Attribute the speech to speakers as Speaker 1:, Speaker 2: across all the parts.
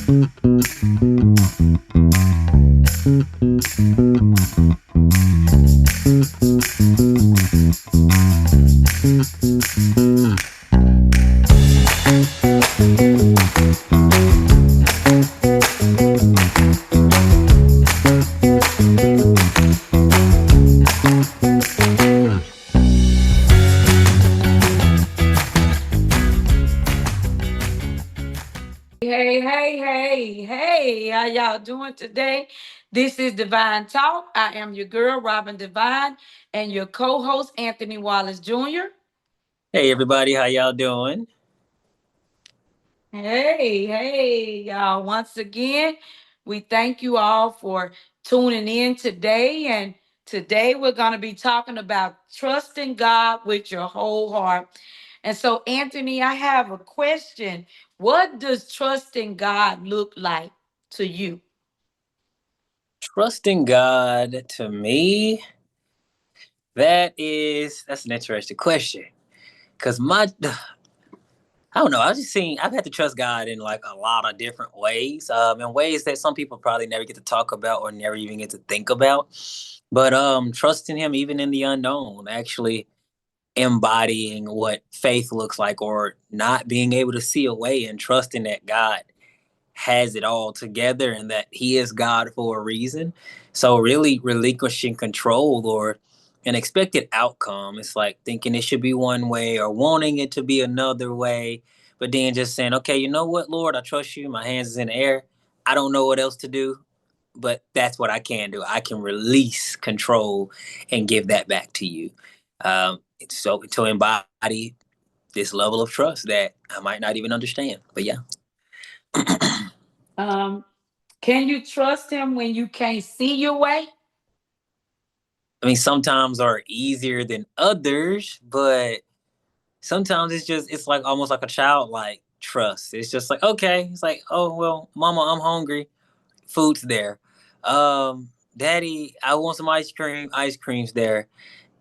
Speaker 1: Hey, hey, hey, hey, how y'all doing today? This is Divine Talk. I am your girl, Robin Divine, and your co host, Anthony Wallace Jr.
Speaker 2: Hey everybody, how y'all doing?
Speaker 1: Hey, hey, y'all. Once again, we thank you all for tuning in today. And today we're going to be talking about trusting God with your whole heart. And so, Anthony, I have a question. What does trusting God look like to you?
Speaker 2: Trusting God to me, that's an interesting question. Cause I don't know, I've had to trust God in like a lot of different ways, in ways that some people probably never get to talk about or never even get to think about. But trusting Him even in the unknown, actually embodying what faith looks like, or not being able to see a way and trusting that God has it all together and that he is God for a reason. So really relinquishing control or an expected outcome. It's like thinking it should be one way or wanting it to be another way, but then just saying, okay, you know what, Lord, I trust you. My hands is in the air. I don't know what else to do, but that's what I can do. I can release control and give that back to you. So to embody this level of trust that I might not even understand, but yeah.
Speaker 1: Um, can you trust Him when you can't see your way?
Speaker 2: I mean, sometimes are easier than others, but sometimes it's like almost like a childlike trust. It's just like, okay, it's like, oh well, mama, I'm hungry. Food's there. Daddy, I want some ice cream. Ice cream's there.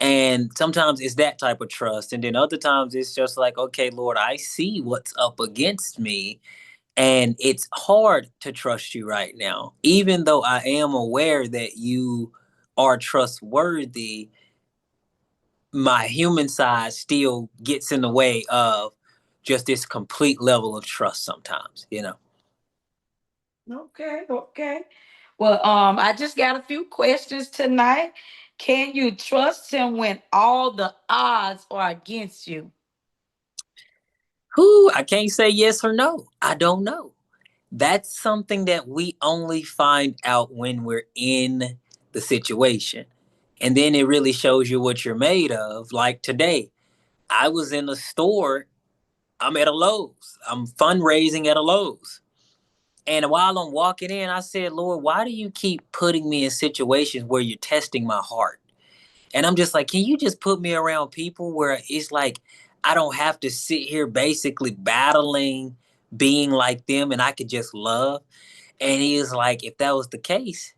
Speaker 2: And sometimes it's that type of trust. And then other times it's just like, okay, Lord, I see what's up against me. And it's hard to trust you right now. Even though I am aware that you are trustworthy, my human side still gets in the way of just this complete level of trust sometimes, you know.
Speaker 1: Okay, okay. Well, I just got a few questions tonight. Can you trust Him when all the odds are against you?
Speaker 2: Who I can't say yes or no. I don't know. That's something that we only find out when we're in the situation. And then it really shows you what you're made of. Like today, I was in a store, I'm at a Lowe's. I'm fundraising at a Lowe's. And while I'm walking in, I said, Lord, why do you keep putting me in situations where you're testing my heart? And I'm just like, can you just put me around people where it's like I don't have to sit here basically battling being like them and I could just love? And he was like, if that was the case,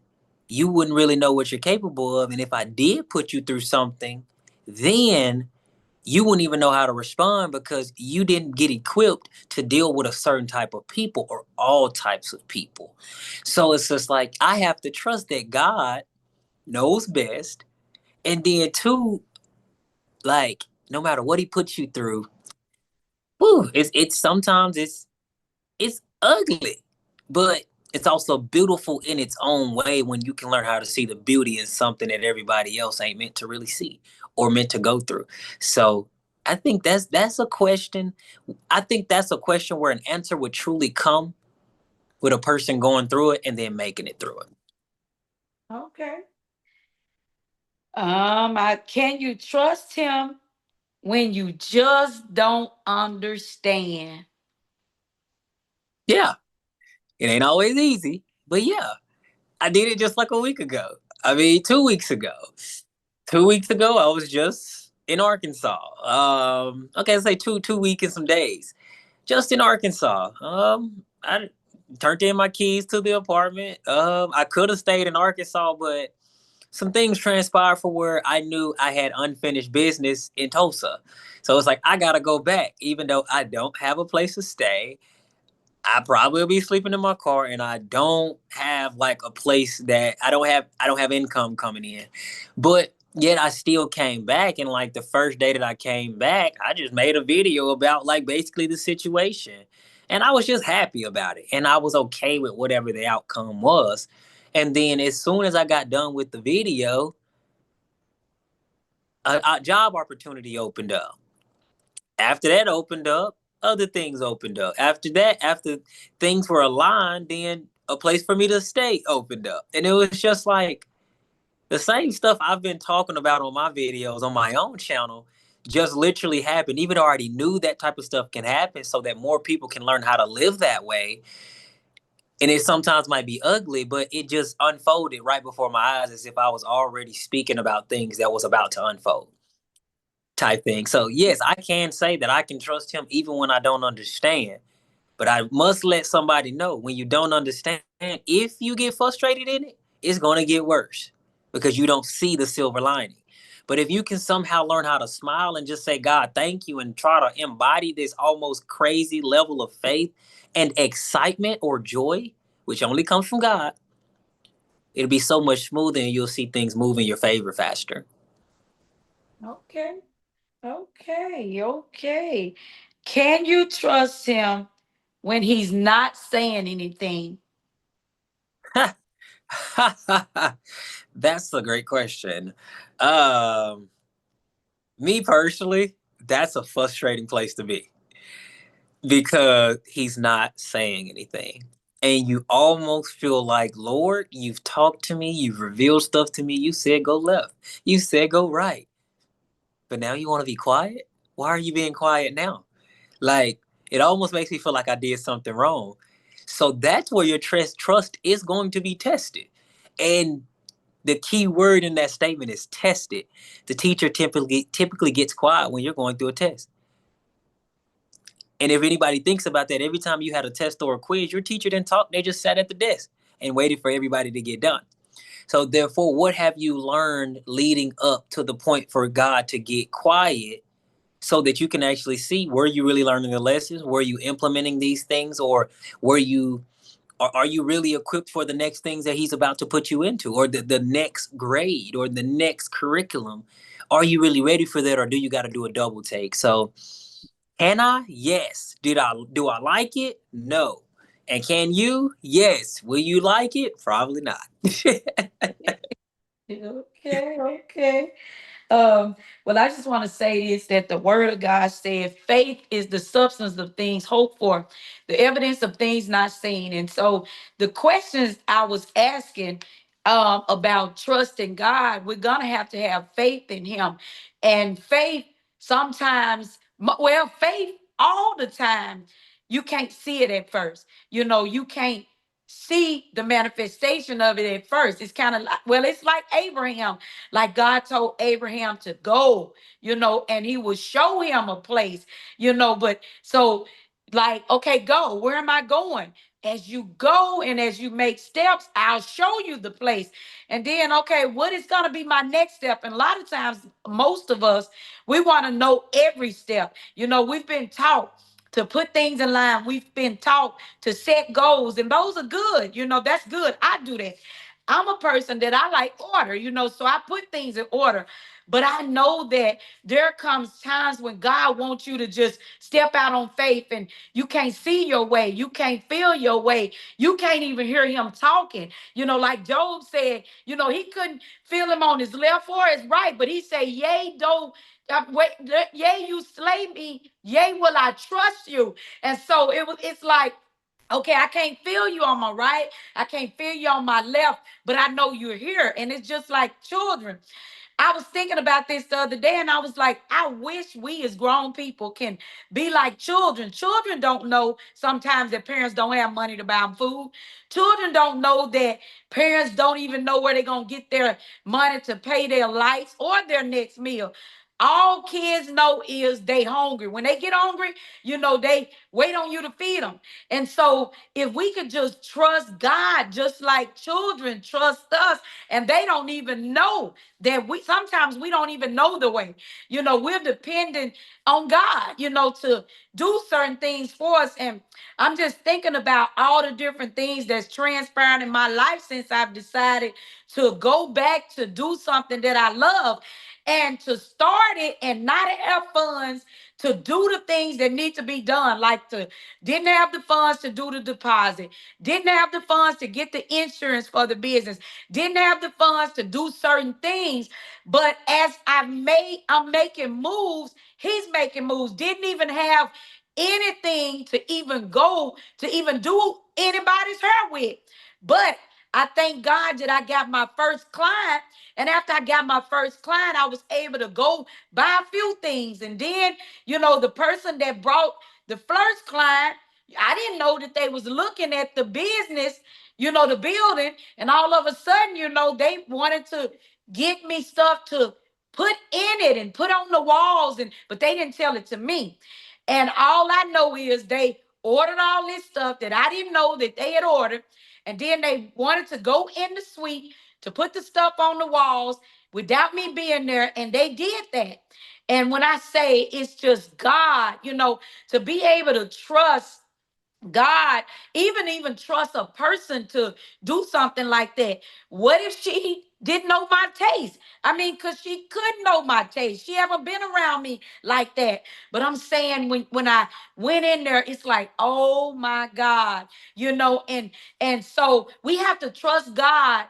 Speaker 2: you wouldn't really know what you're capable of. And if I did put you through something, then you wouldn't even know how to respond because you didn't get equipped to deal with a certain type of people or all types of people. So it's just like I have to trust that God knows best. And then two, like no matter what he puts you through, whew, it's sometimes it's ugly, but it's also beautiful in its own way when you can learn how to see the beauty in something that everybody else ain't meant to really see or meant to go through. So I think that's a question. I think that's a question where an answer would truly come with a person going through it and then making it through it.
Speaker 1: Okay. Can you trust Him when you just don't understand?
Speaker 2: Yeah, it ain't always easy, but yeah, I did it just like a week ago. I mean, 2 weeks ago. 2 weeks ago, I was just in Arkansas. Okay, let's say two weeks and some days, just in Arkansas. I turned in my keys to the apartment. I could have stayed in Arkansas, but some things transpired for where I knew I had unfinished business in Tulsa. So it's like I gotta go back, even though I don't have a place to stay. I probably will be sleeping in my car, and I don't have like a place that I don't have income coming in. But yet I still came back, and like the first day that I came back, I just made a video about like basically the situation. And I was just happy about it. And I was okay with whatever the outcome was. And then as soon as I got done with the video, a job opportunity opened up. After that opened up, other things opened up. After that, after things were aligned, then a place for me to stay opened up. And it was just like the same stuff I've been talking about on my videos on my own channel just literally happened. Even though I already knew that type of stuff can happen so that more people can learn how to live that way. And it sometimes might be ugly, but it just unfolded right before my eyes as if I was already speaking about things that was about to unfold type thing. So yes, I can say that I can trust him even when I don't understand. But I must let somebody know when you don't understand, if you get frustrated in it, it's going to get worse because you don't see the silver lining. But if you can somehow learn how to smile and just say, God, thank you, and try to embody this almost crazy level of faith and excitement or joy, which only comes from God, it'll be so much smoother and you'll see things move in your favor faster.
Speaker 1: Okay. Okay. Okay. Can you trust him when he's not saying anything?
Speaker 2: That's a great question. Um, Me personally, that's a frustrating place to be because he's not saying anything. And you almost feel like, Lord, you've talked to me, you've revealed stuff to me. You said go left, you said go right, but now you want to be quiet? Why are you being quiet now? Like, it almost makes me feel like I did something wrong. So that's where your trust is going to be tested. And the key word in that statement is tested. The teacher typically gets quiet when you're going through a test. And if anybody thinks about that, every time you had a test or a quiz, your teacher didn't talk. They just sat at the desk and waited for everybody to get done. So therefore, what have you learned leading up to the point for God to get quiet so that you can actually see, were you really learning the lessons? Were you implementing these things, or were you are you really equipped for the next things that he's about to put you into, or the next grade or the next curriculum? Are you really ready for that, or do you got to do a double take? So can I? Yes. Do I like it? No. And can you? Yes. Will you like it? Probably not.
Speaker 1: Okay. Okay. Um, well, I just want to say this, that the word of God said faith is the substance of things hoped for, the evidence of things not seen. And so the questions I was asking about trusting God, we're gonna have to have faith in him. And faith sometimes, well, faith all the time, you can't see it at first. You know, you can't see the manifestation of it at first. It's kind of like, well, it's like Abraham. Like God told Abraham to go, and he would show him a place, but so like, okay, go. Where am I going? As you go and as you make steps, I'll show you the place. And then, okay, what is going to be my next step? And a lot of times, most of us, we want to know every step. We've been taught to put things in line. We've been taught to set goals, and those are good. That's good. I do that. I'm a person that I like order, so I put things in order. But I know that there comes times when God wants you to just step out on faith, and you can't see your way. You can't feel your way. You can't even hear him talking. Like Job said, he couldn't feel him on his left or his right, but he said, yea, though, wait, yea, you slay me, yea, will I trust you. And so it's like, okay, I can't feel you on my right. I can't feel you on my left, but I know you're here. And it's just like children. I was thinking about this the other day, and I was like, I wish we as grown people can be like children. Children don't know sometimes that parents don't have money to buy them food. Children don't know that parents don't even know where they're going to get their money to pay their lights or their next meal. All kids know is they hungry. When they get hungry, they wait on you to feed them. And so if we could just trust God, just like children trust us, and they don't even know that sometimes we don't even know the way. We're dependent on God, to do certain things for us. And I'm just thinking about all the different things that's transpired in my life since I've decided to go back to do something that I love and to start it and not have funds to do the things that need to be done, like to didn't have the funds to do the deposit, didn't have the funds to get the insurance for the business, didn't have the funds to do certain things. But as I'm making moves, he's making moves. Didn't even have anything to even go to even do anybody's hair with. But I thank God that I got my first client. And after I got my first client, I was able to go buy a few things. And then, the person that brought the first client, I didn't know that they was looking at the business, the building. And all of a sudden, they wanted to get me stuff to put in it and put on the walls. But they didn't tell it to me. And all I know is they ordered all this stuff that I didn't know that they had ordered. And then they wanted to go in the suite to put the stuff on the walls without me being there. And they did that. And when I say it's just God, to be able to trust God, even trust a person to do something like that. What if she didn't know my taste? I mean, because she could know my taste. She haven't been around me like that. But I'm saying when I went in there, it's like, oh my God, and so we have to trust God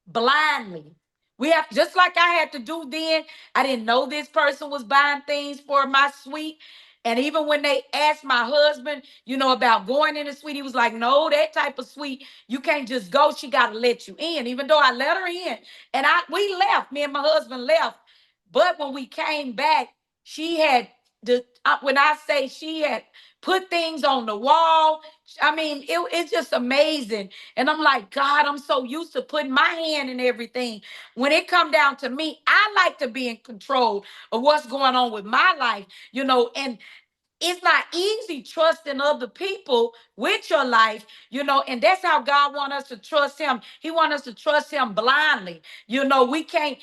Speaker 1: blindly. We have just like I had to do then. I didn't know this person was buying things for my suite. And even when they asked my husband, about going in the suite, he was like, no, that type of suite, you can't just go. She got to let you in, even though I let her in. And we left, me and my husband left. But when we came back, she had when I say she had put things on the wall, I mean, it's just amazing. And I'm like, God, I'm so used to putting my hand in everything. When it come down to me, I like to be in control of what's going on with my life, and it's not easy trusting other people with your life, and that's how God wants us to trust him. He wants us to trust him blindly. We can't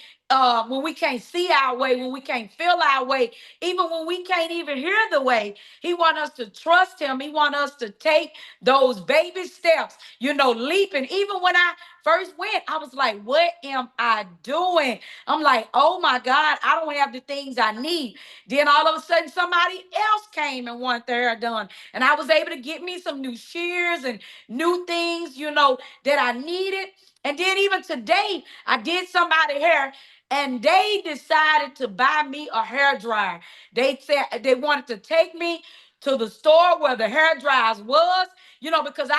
Speaker 1: when we can't see our way, when we can't feel our way, even when we can't even hear the way, he wants us to trust him. He wants us to take those baby steps, leaping. Even when I first went, I was like, what am I doing? I'm like, oh my God, I don't have the things I need. Then all of a sudden, somebody else came and wanted their hair done. And I was able to get me some new shears and new things, that I needed. And then even today, I did somebody hair and they decided to buy me a hair dryer. They said they wanted to take me to the store where the hair dryers was, because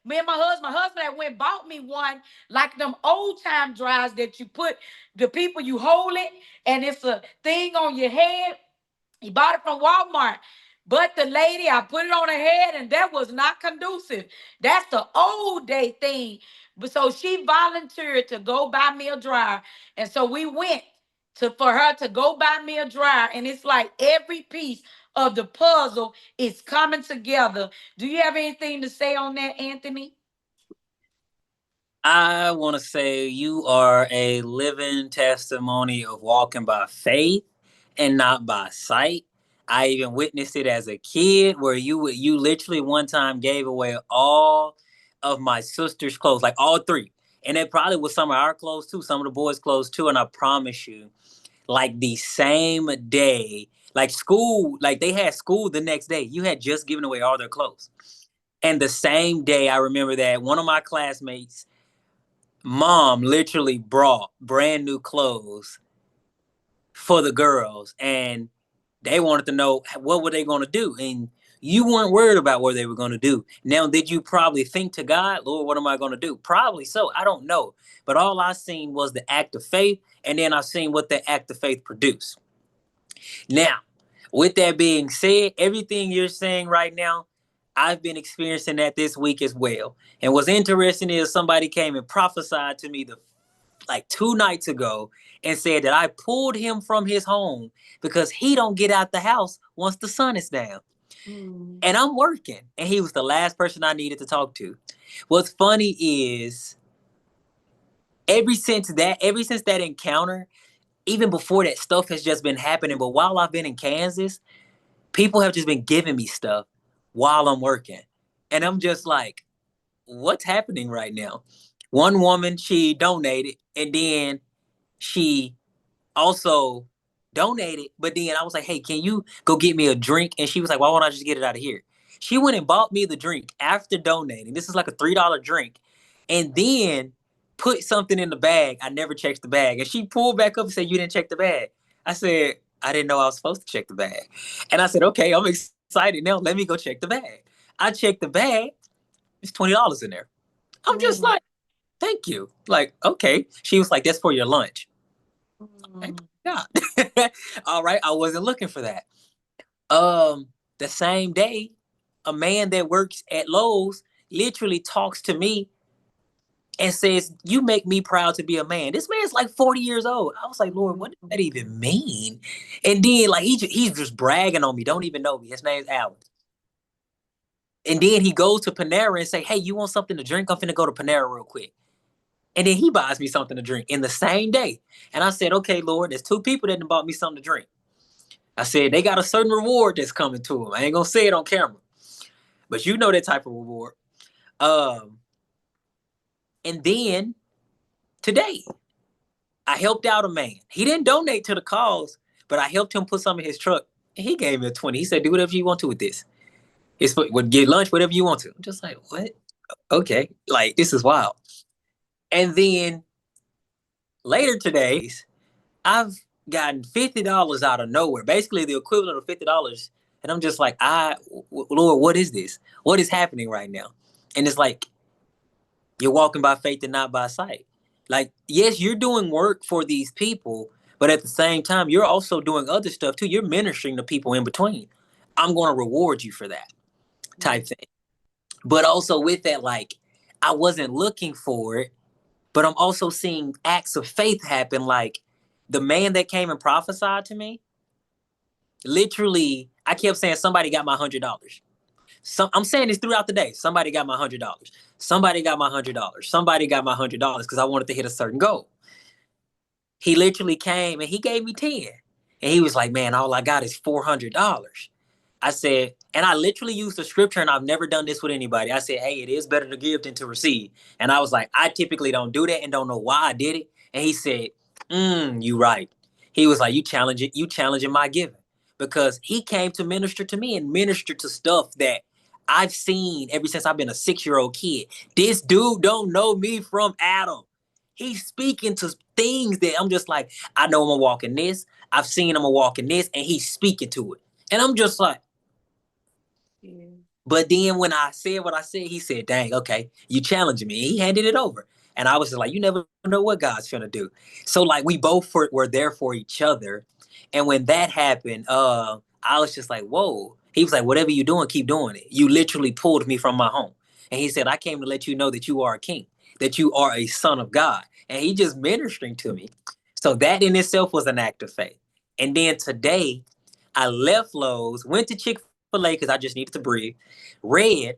Speaker 1: me and my husband had went bought me one, like them old time dryers that you put the people you hold it, and it's a thing on your head. He bought it from Walmart. But the lady, I put it on her head, and that was not conducive. That's the old day thing. But so she volunteered to go buy me a dryer. And so we went for her to go buy me a dryer. And it's like every piece of the puzzle is coming together. Do you have anything to say on that, Anthony?
Speaker 2: I want to say you are a living testimony of walking by faith and not by sight. I even witnessed it as a kid where you literally one time gave away all of my sister's clothes, like all three. And it probably was some of our clothes too, some of the boys' clothes too. And I promise you, like the same day, like school, like they had school the next day. You had just given away all their clothes. And the same day, I remember that one of my classmates' mom literally brought brand new clothes for the girls, and they wanted to know what were they going to do, and you weren't worried about what they were going to do. Now, did you probably think to God, Lord, what am I going to do? Probably so. I don't know. But all I seen was the act of faith, and then I seen what the act of faith produced. Now, with that being said, everything you're saying right now, I've been experiencing that this week as well. And what's interesting is somebody came and prophesied to me the like 2 nights ago and said that I pulled him from his home because he don't get out the house once the sun is down.
Speaker 1: Mm.
Speaker 2: And I'm working. And he was the last person I needed to talk to. What's funny is ever since that encounter, even before that, stuff has just been happening. But while I've been in Kansas, people have just been giving me stuff while I'm working. And I'm just like, what's happening right now? One woman, she donated, and then she also donated, but then I was like, hey, can you go get me a drink? And she was like, why won't I just get it out of here? She went and bought me the drink after donating. This is like a $3 drink. And then put something in the bag. I never checked the bag. And she pulled back up and said, you didn't check the bag. I said, I didn't know I was supposed to check the bag. And I said, okay, I'm excited now. Let me go check the bag. I checked the bag. It's $20 in there. I'm just
Speaker 1: Mm.
Speaker 2: like, thank you. Like, okay. She was like, that's for your lunch. Thank
Speaker 1: Mm.
Speaker 2: God. All right, I wasn't looking for that. Um, the same day, a man that works at Lowe's literally talks to me and says, "You make me proud to be a man." This man's like 40 years old. I was like, Lord, what does that even mean? And then like he's just bragging on me. Don't even know me. His name's Alex. And then he goes to Panera and say, "Hey, you want something to drink? I'm finna go to Panera real quick." And then he buys me something to drink in the same day. And I said, okay, Lord, there's two people that bought me something to drink. I said, they got a certain reward that's coming to them. I ain't going to say it on camera, but you know that type of reward. Um, and then today, I helped out a man. He didn't donate to the cause, but I helped him put some in his truck. And he gave me a 20. He said, do whatever you want to with this. It's for, get lunch, whatever you want to. I'm just like, what? Okay. Like, this is wild. And then later today, I've gotten $50 out of nowhere, basically the equivalent of $50. And I'm just like, Lord, what is this? What is happening right now? And it's like, you're walking by faith and not by sight. Like, yes, you're doing work for these people, but at the same time, you're also doing other stuff too. You're ministering to people in between. I'm going to reward you for that type thing. But also with that, like, I wasn't looking for it, but I'm also seeing acts of faith happen. Like the man that came and prophesied to me, literally, I kept saying somebody got my $100. I'm saying this throughout the day. Somebody got my $100. Somebody got my $100. Somebody got my $100 because I wanted to hit a certain goal. He literally came and he gave me 10. And he was like, man, all I got is $400. I said, and I literally used the scripture, and I've never done this with anybody. I said, hey, it is better to give than to receive. And I was like, I typically don't do that and don't know why I did it. And he said, you right. He was like, you challenging my giving. Because he came to minister to me and minister to stuff that I've seen ever since I've been a 6-year-old kid. This dude don't know me from Adam. He's speaking to things that I'm just like, I know I'm a walk in this. I've seen him a walk in this, and he's speaking to it. And I'm just like,
Speaker 1: Yeah.
Speaker 2: but then when I said what I said, he said, dang, okay, you challenging me. He handed it over. And I was just like, you never know what God's gonna do. So like we both were there for each other. And when that happened, I was just like, whoa. He was like, whatever you're doing, keep doing it. You literally pulled me from my home. And he said, I came to let you know that you are a king, that you are a son of God. And he just ministering to me. So that in itself was an act of faith. And then today, I left Lowe's, went to Chick-fil-A because I just needed to breathe, read,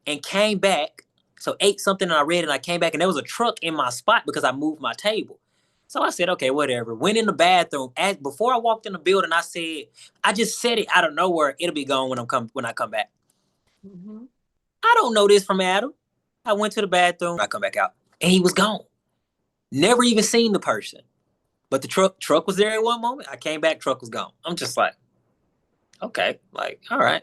Speaker 2: and came back. So ate something and I read and I came back and there was a truck in my spot because I moved my table. So I said, okay, whatever. Went in the bathroom. Before I walked in the building, I said, I just said it out of nowhere. It'll be gone when I come back.
Speaker 1: Mm-hmm.
Speaker 2: I don't know this from Adam. I went to the bathroom. I come back out and he was gone. Never even seen the person. But the truck was there at one moment. I came back, truck was gone. I'm just like, okay, like, all right.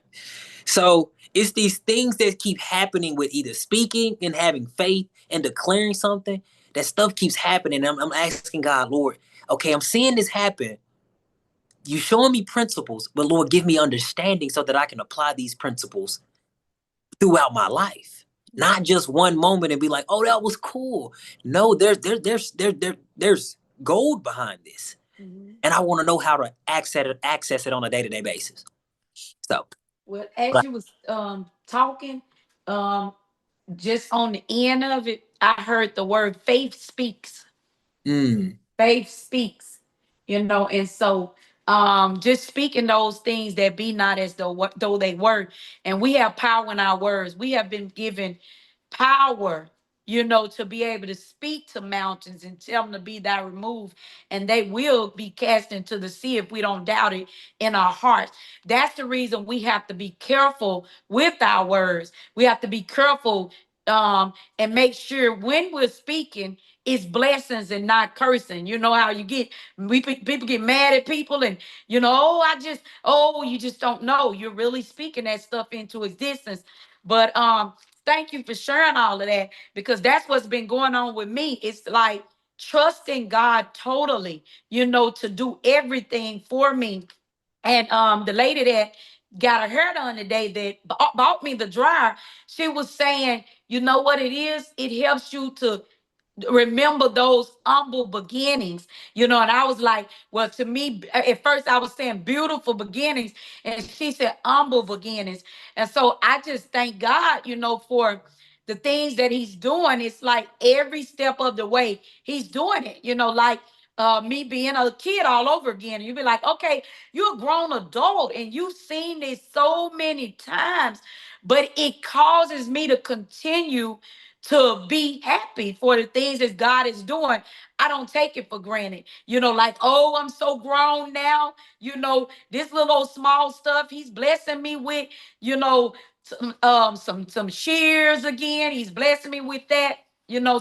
Speaker 2: So it's these things that keep happening with either speaking and having faith and declaring something. That stuff keeps happening. I'm asking God, Lord, okay, I'm seeing this happen. You showing me principles, but Lord, give me understanding so that I can apply these principles throughout my life. Not just one moment and be like, oh, that was cool. No, there's gold behind this.
Speaker 1: Mm-hmm.
Speaker 2: And I want to know how to access it on a day-to-day basis. So
Speaker 1: Well, as you was talking, um, just on the end of it, I heard the word faith speaks.
Speaker 2: Mm.
Speaker 1: Faith speaks, and so just speaking those things that be not as though they were. And we have power in our words. We have been given power, to be able to speak to mountains and tell them to be thou removed, and they will be cast into the sea if we don't doubt it in our hearts. That's the reason we have to be careful with our words. We have to be careful, and make sure when we're speaking, it's blessings and not cursing. You know how you get, people get mad at people, and oh, you just don't know. You're really speaking that stuff into existence. But thank you for sharing all of that, because that's what's been going on with me. It's like trusting God totally, to do everything for me. And the lady that got her hair done today, that bought me the dryer, she was saying, you know what it is? It helps you to remember those humble beginnings, and I was like, well, to me, at first I was saying beautiful beginnings, and she said humble beginnings. And so I just thank God, for the things that he's doing. It's like every step of the way he's doing it, like me being a kid all over again. You'd be like, okay, you're a grown adult and you've seen this so many times, but it causes me to continue to be happy for the things that God is doing. I don't take it for granted. Like, oh, I'm so grown now. This little old small stuff he's blessing me with, some shears again. He's blessing me with that.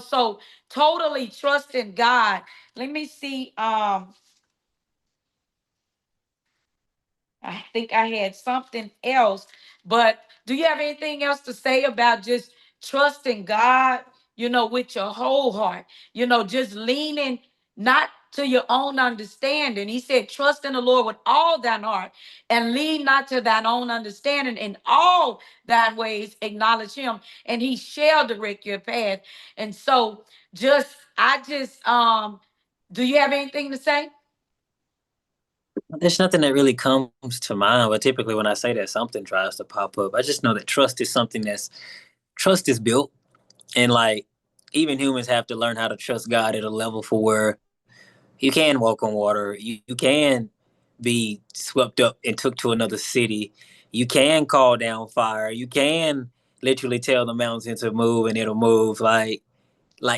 Speaker 1: So totally trusting God. Let me see. I think I had something else, but do you have anything else to say about just trusting God, with your whole heart, just leaning not to your own understanding. He said, trust in the Lord with all thine heart and lean not to thine own understanding. In all thine ways, acknowledge him, and he shall direct your path. And so do you have anything to say?
Speaker 2: There's nothing that really comes to mind, but typically when I say that, something tries to pop up. I just know that trust is built, and like even humans have to learn how to trust God at a level for where you can walk on water, you can be swept up and took to another city, you can call down fire, you can literally tell the mountain to move and it'll move. Like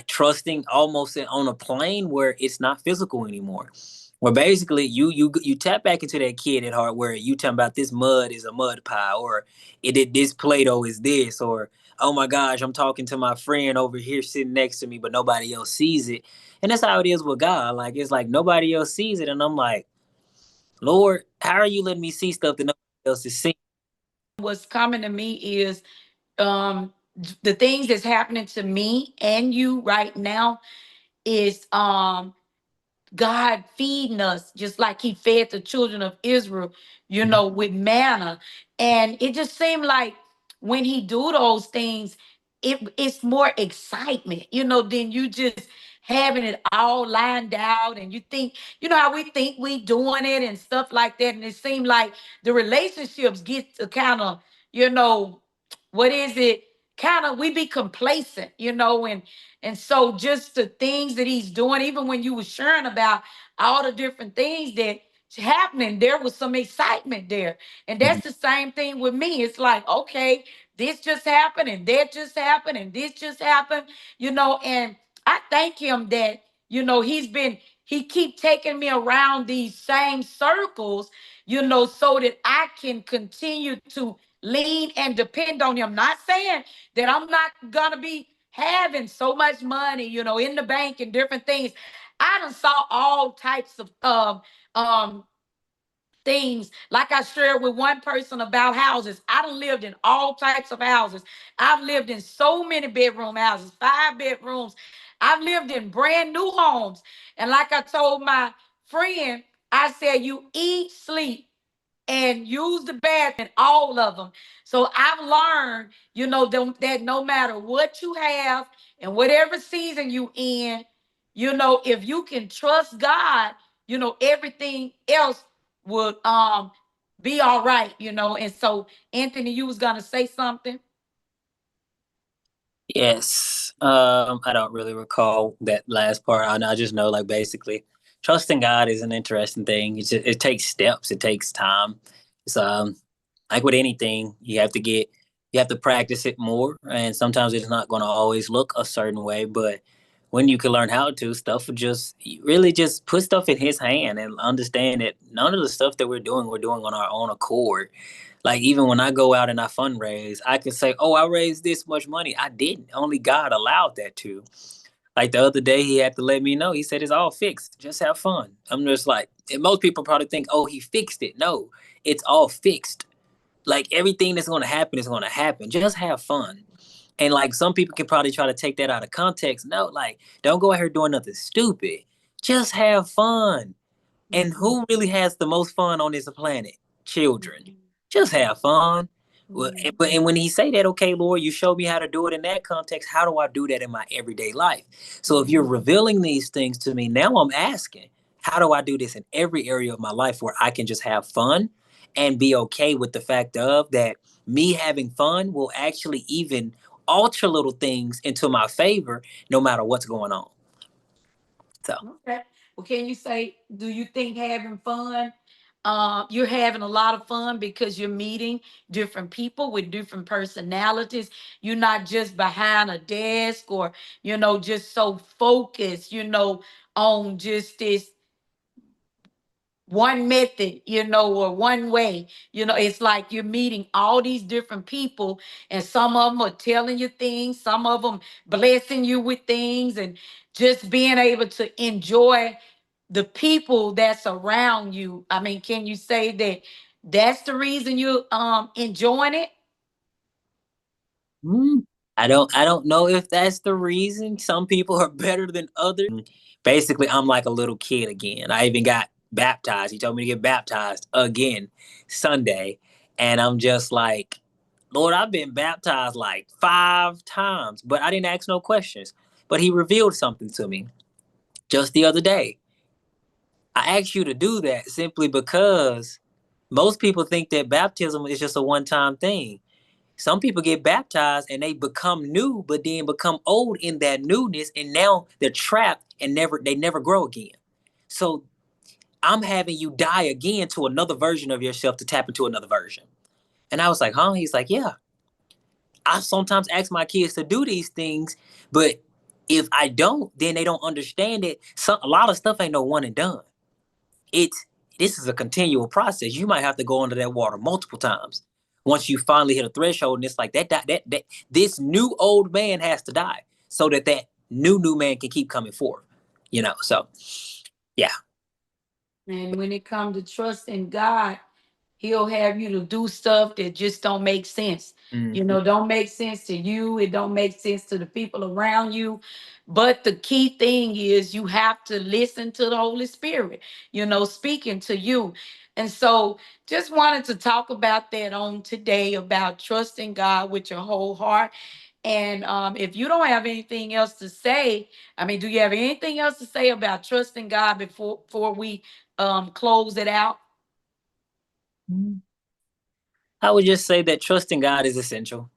Speaker 2: trusting almost on a plane where it's not physical anymore. Where basically you tap back into that kid at heart where you talking about this mud is a mud pie, or it did this Play-Doh is this, or oh my gosh, I'm talking to my friend over here sitting next to me, but nobody else sees it. And that's how it is with God. Like it's like nobody else sees it. And I'm like, Lord, how are you letting me see stuff that nobody else is seeing?
Speaker 1: What's coming to me is the things that's happening to me and you right now is God feeding us just like he fed the children of Israel, with manna. And it just seemed like when he do those things, it's more excitement, than you just having it all lined out. And you think, how we think we doing it and stuff like that. And it seemed like the relationships get to kind of, you know, what is it? Kind of we be complacent, and so just the things that he's doing, even when you were sharing about all the different things that happening, there was some excitement there. And that's the same thing with me. It's like, okay, this just happened and that just happened and this just happened, and I thank him that, he keep taking me around these same circles, so that I can continue to lean and depend on him. Not saying that I'm not gonna be having so much money, in the bank and different things. I done saw all types of things. Like I shared with one person about houses. I done lived in all types of houses. I've lived in so many bedroom houses, 5 bedrooms. I've lived in brand new homes. And like I told my friend, I said, you eat, sleep, and use the bathroom in all of them. So I've learned, that no matter what you have and whatever season you in, if you can trust God, everything else would be all right, And so Anthony, you was gonna say something.
Speaker 2: Yes. I don't really recall that last part. I just know, like, basically, trusting God is an interesting thing. It takes steps. It takes time. It's like with anything, you have to practice it more, and sometimes it's not going to always look a certain way. But when you can learn how to, stuff will just really just put stuff in His hand and understand that none of the stuff that we're doing on our own accord. Like even when I go out and I fundraise, I can say, "Oh, I raised this much money." I didn't. Only God allowed that to. Like the other day, he had to let me know. He said, "It's all fixed. Just have fun." I'm just like, and most people probably think, "Oh, he fixed it." No, it's all fixed. Like everything that's going to happen is going to happen. Just have fun. And like some people can probably try to take that out of context. No, like don't go out here doing nothing stupid. Just have fun. And
Speaker 1: Mhm.
Speaker 2: who really has the most fun on this planet? Children.
Speaker 1: Mhm.
Speaker 2: Just have fun. Well,
Speaker 1: Mhm.
Speaker 2: and when he say that, okay, Lord, you showed me how to do it in that context. How do I do that in my everyday life? So if you're revealing these things to me, now I'm asking, how do I do this in every area of my life where I can just have fun and be okay with the fact of that me having fun will actually even alter little things into my favor no matter what's going on. So
Speaker 1: Okay. Well, can you say, do you think having fun, you're having a lot of fun because you're meeting different people with different personalities? You're not just behind a desk or, just so focused, on just this one method, or one way. It's like you're meeting all these different people, and some of them are telling you things, some of them blessing you with things, and just being able to enjoy the people that's around you. I mean, can you say that that's the reason you enjoying it?
Speaker 2: mm, I don't know if that's the reason. Some people are better than others. Basically, I'm like a little kid again. I even got baptized. He told me to get baptized again Sunday, and I'm just like, Lord, I've been baptized like 5 times, but I didn't ask no questions. But he revealed something to me just the other day. I asked you to do that simply because most people think that baptism is just a one-time thing. Some people get baptized and they become new, but then become old in that newness, and now they're trapped and never grow again. So I'm having you die again to another version of yourself to tap into another version. And I was like, huh? He's like, yeah. I sometimes ask my kids to do these things, but if I don't, then they don't understand it. A lot of stuff ain't no one and done. It's this is a continual process. You might have to go under that water multiple times. Once you finally hit a threshold, and it's like that this new old man has to die so that new man can keep coming forth. So yeah.
Speaker 1: And when it comes to trust in God, He'll have you to do stuff that just don't make sense.
Speaker 2: Mm-hmm.
Speaker 1: Don't make sense to you. It don't make sense to the people around you. But the key thing is you have to listen to the Holy Spirit, speaking to you. And so just wanted to talk about that on today about trusting God with your whole heart. And if you don't have anything else to say, I mean, do you have anything else to say about trusting God before we close it out?
Speaker 2: I would just say that trusting God is essential.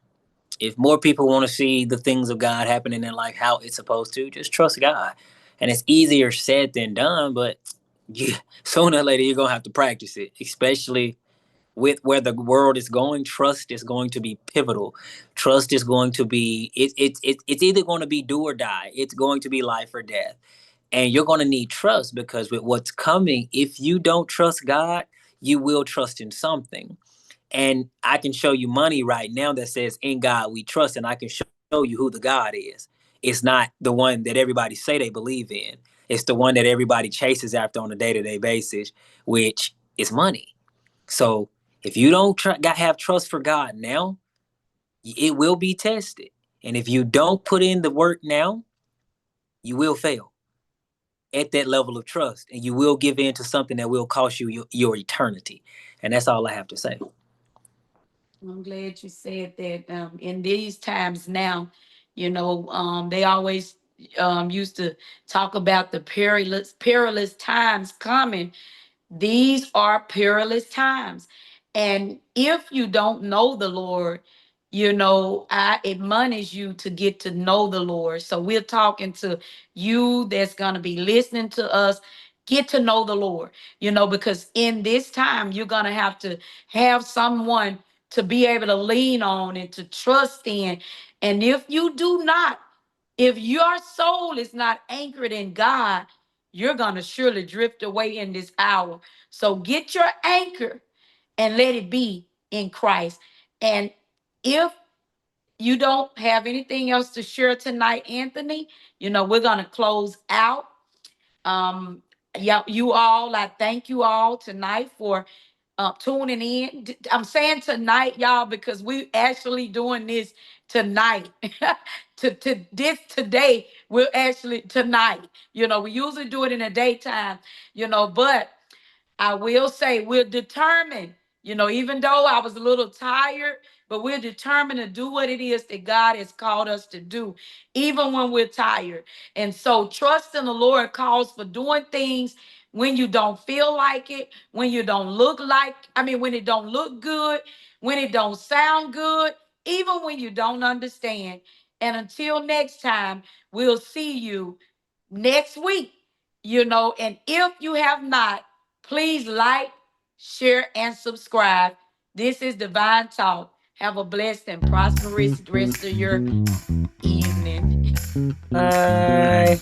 Speaker 2: If more people want to see the things of God happen in their life how it's supposed to, just trust God. And it's easier said than done, but you, sooner or later you're gonna have to practice it, especially with where the world is going. Trust is going to be pivotal. Trust is going to be it's either going to be do or die. It's going to be life or death, and you're going to need trust because with what's coming, if you don't trust God, you will trust in something. And I can show you money right now that says in God we trust, and I can show you who the God is. It's not the one that everybody say they believe in. It's the one that everybody chases after on a day-to-day basis, which is money. So if you don't have trust for God now, it will be tested. And if you don't put in the work now, you will fail at that level of trust, and you will give in to something that will cost you your eternity. And that's all I have to say.
Speaker 1: I'm glad you said that. In these times now, they always used to talk about the perilous times coming. These are perilous times. And if you don't know the Lord, I admonish you to get to know the Lord. So we're talking to you that's going to be listening to us. Get to know the Lord, because in this time, you're going to have someone to be able to lean on and to trust in. And if your soul is not anchored in God, you're going to surely drift away in this hour. So get your anchor and let it be in Christ. And if you don't have anything else to share tonight, Anthony, we're going to close out. Yeah, I thank you all tonight for tuning in. I'm saying tonight, y'all, because we actually doing this tonight. to this today, we're actually tonight. We usually do it in the daytime, but I will say we're determined, even though I was a little tired, but we're determined to do what it is that God has called us to do, even when we're tired. And so trust in the Lord calls for doing things when you don't feel like it, when you don't when it don't look good, when it don't sound good, even when you don't understand. And until next time, we'll see you next week, and if you have not, please like, share, and subscribe. This is Divine Talk. Have a blessed and prosperous rest of your evening.
Speaker 2: Bye.